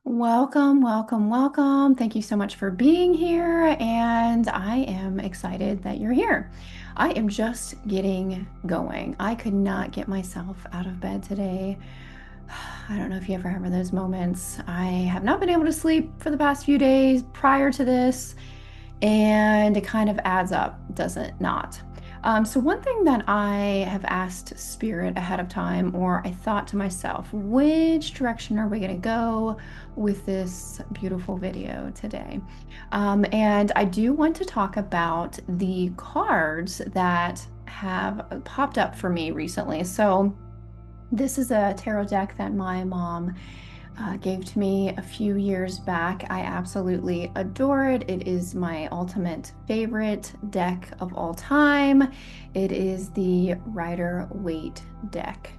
Welcome, welcome, welcome. Thank you so much for being here, and I am excited that you're here. I am just getting going. I could not get myself out of bed today. I don't know if you ever have those moments. I have not been able to sleep for the past few days prior to this, and it kind of adds up, does it not? So one thing that I have asked Spirit ahead of time, or I thought to myself, which direction are we going to go with this beautiful video today? And I do want to talk about the cards that have popped up for me recently. So this is a tarot deck that my mom gave to me a few years back. I absolutely adore it. It is my ultimate favorite deck of all time. It is the Rider Waite deck.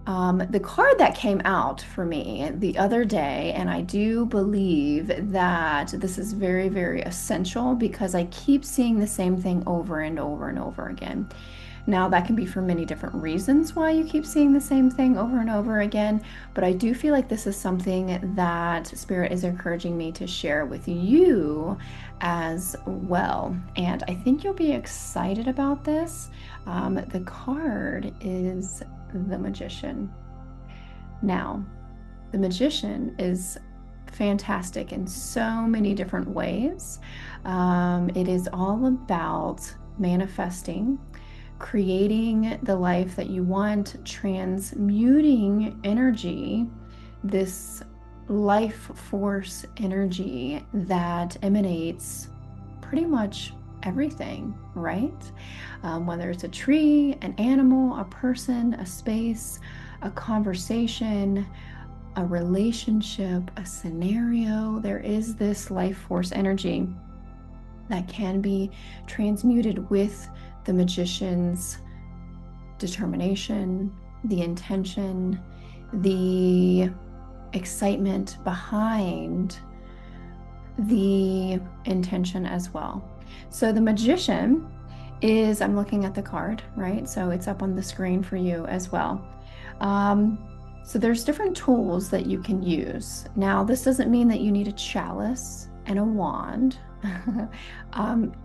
The card that came out for me the other day, and I do believe that this is very, very essential because I keep seeing the same thing over and over and over again. Now, that can be for many different reasons why you keep seeing the same thing over and over again, but I do feel like this is something that Spirit is encouraging me to share with you as well. And I think you'll be excited about this. The card is the Magician. Now, the Magician is fantastic in so many different ways. It is all about manifesting, creating the life that you want, transmuting energy, this life force energy that emanates pretty much everything, right? Whether it's a tree, an animal, a person, a space, a conversation, a relationship, a scenario, there is this life force energy that can be transmuted with the Magician's determination, the intention, the excitement behind the intention as well. So the Magician is, I'm looking at the card, right? So it's up on the screen for you as well. So there's different tools that you can use. Now, this doesn't mean that you need a chalice and a wand.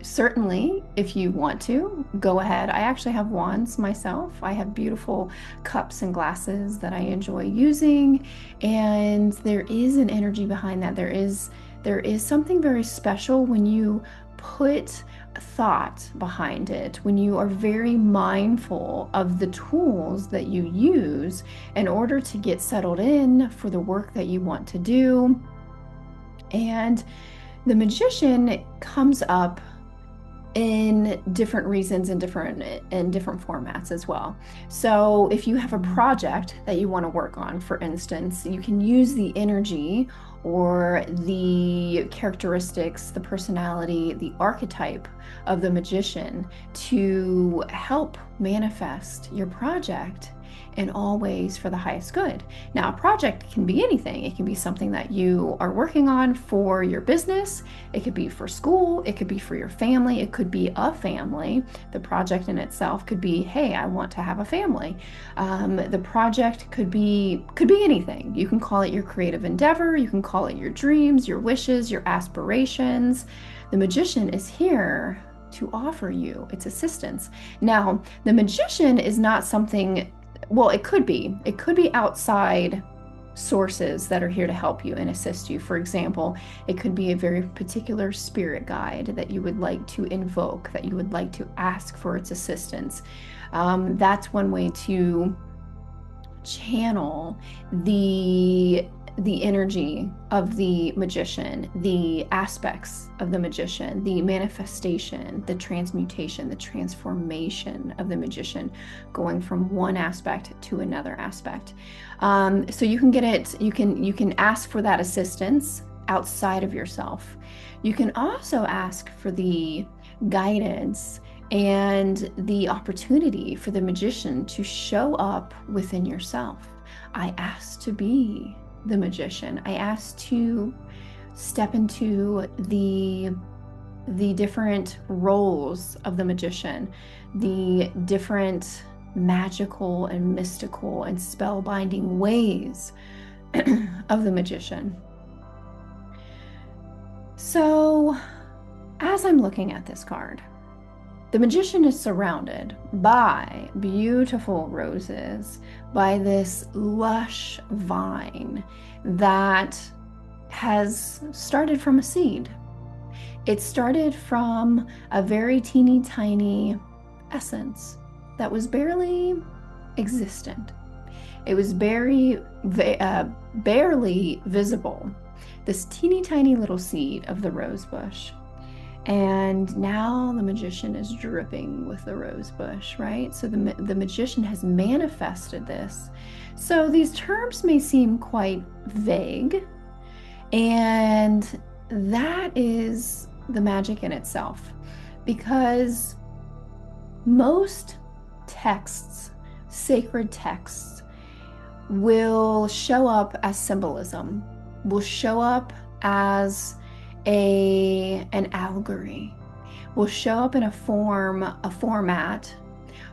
Certainly, if you want to, go ahead. I actually have wands myself. I have beautiful cups and glasses that I enjoy using, and there is an energy behind that. There is something very special when you put thought behind it, when you are very mindful of the tools that you use in order to get settled in for the work that you want to do. And the Magician comes up in different reasons and different formats as well. So if you have a project that you want to work on, for instance, you can use the energy or the characteristics, the personality, the archetype of the Magician to help manifest your project in all ways for the highest good. Now, a project can be anything. It can be something that you are working on for your business. It could be for school. It could be for your family. It could be a family. The project in itself could be, hey, I want to have a family. The project could be anything. You can call it your creative endeavor. You can call it your dreams, your wishes, your aspirations. The Magician is here to offer you its assistance. Now, the Magician is not something, well, it could be outside sources that are here to help you and assist you. For example, it could be a very particular spirit guide that you would like to invoke, that you would like to ask for its assistance. That's one way to channel the energy of the Magician, the aspects of the Magician, the manifestation, the transmutation, the transformation of the Magician, going from one aspect to another aspect. So you can get it, you can ask for that assistance outside of yourself. You can also ask for the guidance and the opportunity for the Magician to show up within yourself. I ask to be the Magician. I ask to step into the different roles of the Magician, the different magical and mystical and spellbinding ways of the Magician. So, as I'm looking at this card, the magician is surrounded by beautiful roses, by this lush vine that has started from a seed. It started from a very teeny tiny essence that was barely existent. It was barely visible, this teeny tiny little seed of the rose bush. And now the magician is dripping with the rose bush, right? So the magician has manifested this. So these terms may seem quite vague, and that is the magic in itself, because most texts, sacred texts, will show up as symbolism, will show up as an allegory, will show up in a format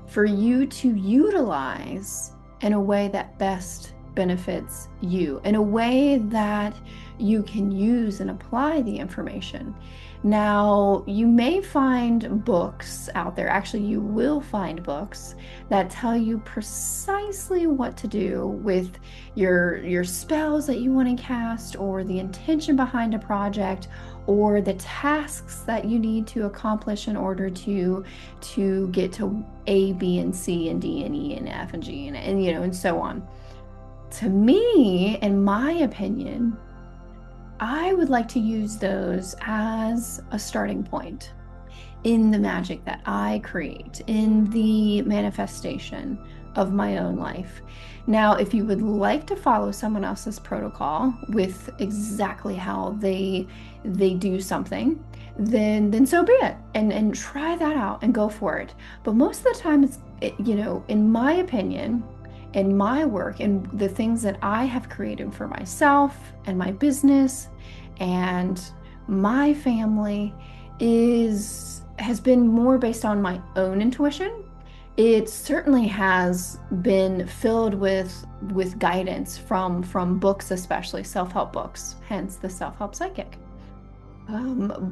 for you to utilize in a way that best benefits you, in a way that you can use and apply the information. Now, you may find books out there, actually you will find books that tell you precisely what to do with your spells that you want to cast, or the intention behind a project, or the tasks that you need to accomplish in order to get to A, B, and C, and D, and E, and F, and G, and you know, and so on. To me, in my opinion, I would like to use those as a starting point in the magic that I create, in the manifestation of my own life. Now, if you would like to follow someone else's protocol with exactly how they do something, then so be it, and try that out and go for it. But most of the time, you know, in my opinion, in my work and the things that I have created for myself and my business and my family has been more based on my own intuition. It certainly has been filled with guidance from books, especially self-help books, hence the self-help psychic.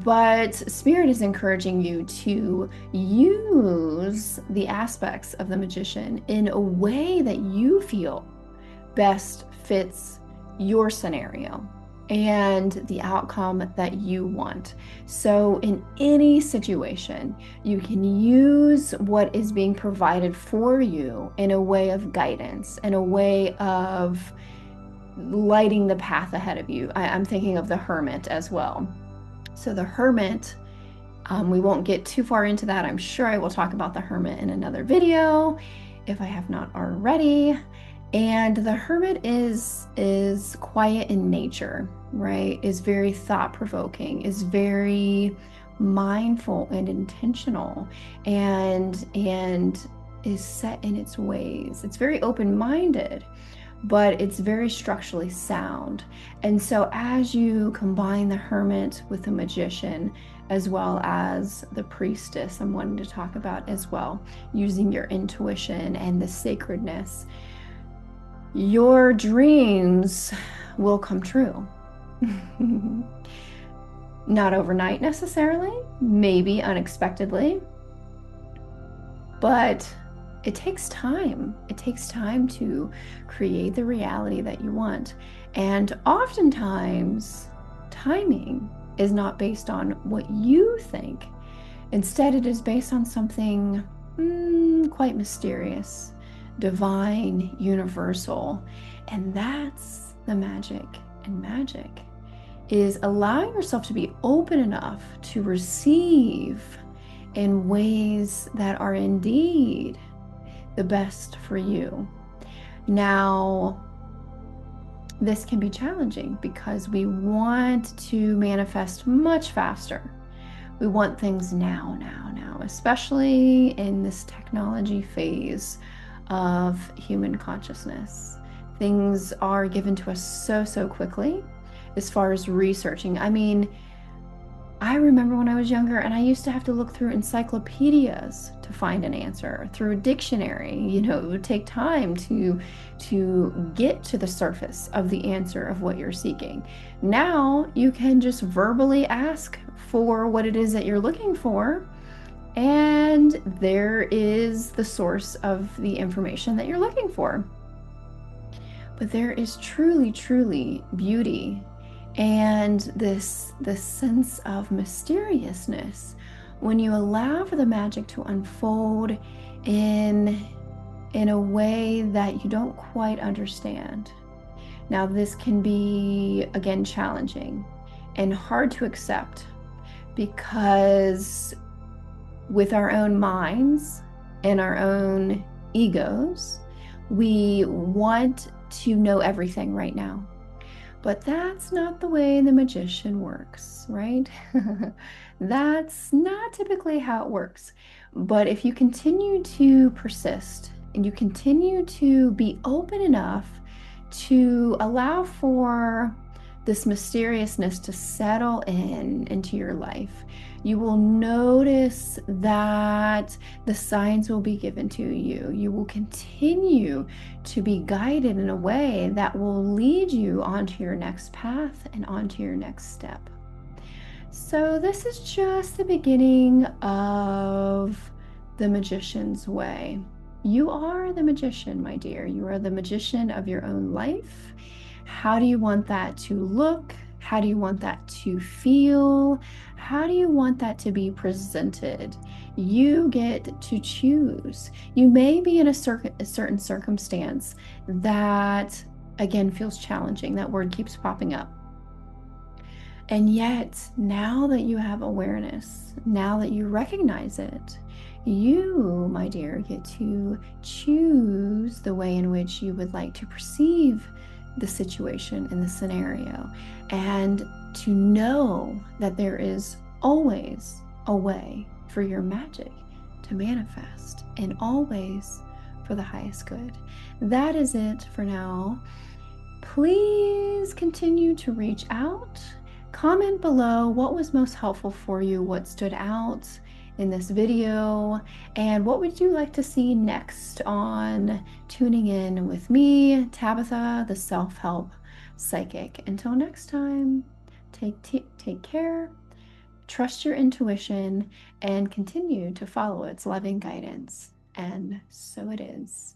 But Spirit is encouraging you to use the aspects of the magician in a way that you feel best fits your scenario and the outcome that you want. So in any situation, you can use what is being provided for you in a way of guidance, in a way of lighting the path ahead of you. I'm thinking of the Hermit as well. So the Hermit, we won't get too far into that. I'm sure I will talk about the Hermit in another video if I have not already. And the Hermit is quiet in nature, right? Is very thought-provoking, is very mindful and intentional, and is set in its ways. It's very open-minded, but it's very structurally sound. And so as you combine the Hermit with the magician, as well as the Priestess, I'm wanting to talk about as well, using your intuition and the sacredness, your dreams will come true. Not overnight necessarily, maybe unexpectedly, but it takes time. It takes time to create the reality that you want. And oftentimes, timing is not based on what you think. Instead, it is based on something quite mysterious, divine, universal. And that's the magic. And magic is allowing yourself to be open enough to receive in ways that are indeed the best for you. Now, this can be challenging because we want to manifest much faster. We want things now, especially in this technology phase of human consciousness. Things are given to us so quickly as far as researching. I mean, I remember when I was younger and I used to have to look through encyclopedias to find an answer, through a dictionary. It would take time to get to the surface of the answer of what you're seeking. Now you can just verbally ask for what it is that you're looking for, and there is the source of the information that you're looking for. But there is truly, truly beauty and this sense of mysteriousness when you allow for the magic to unfold in in a way that you don't quite understand. Now, this can be, again, challenging and hard to accept because with our own minds and our own egos, we want to know everything right now. But that's not the way the magician works, right? That's not typically how it works. But if you continue to persist and you continue to be open enough to allow for this mysteriousness to settle into your life, you will notice that the signs will be given to you. You will continue to be guided in a way that will lead you onto your next path and onto your next step. So, this is just the beginning of the magician's way. You are the magician, my dear. You are the magician of your own life. How do you want that to look? How do you want that to feel? How do you want that to be presented? You get to choose. You may be in a certain circumstance that, again, feels challenging. That word keeps popping up. And yet, now that you have awareness, now that you recognize it, you, my dear, get to choose the way in which you would like to perceive the situation in the scenario, and to know that there is always a way for your magic to manifest, and always for the highest good. That is it for now. Please continue to reach out. Comment below what was most helpful for you, what stood out in this video, and what would you like to see next on Tuning In with me, Tabitha, the Self-Help Psychic. Until next time, take care, trust your intuition, and continue to follow its loving guidance. And so it is.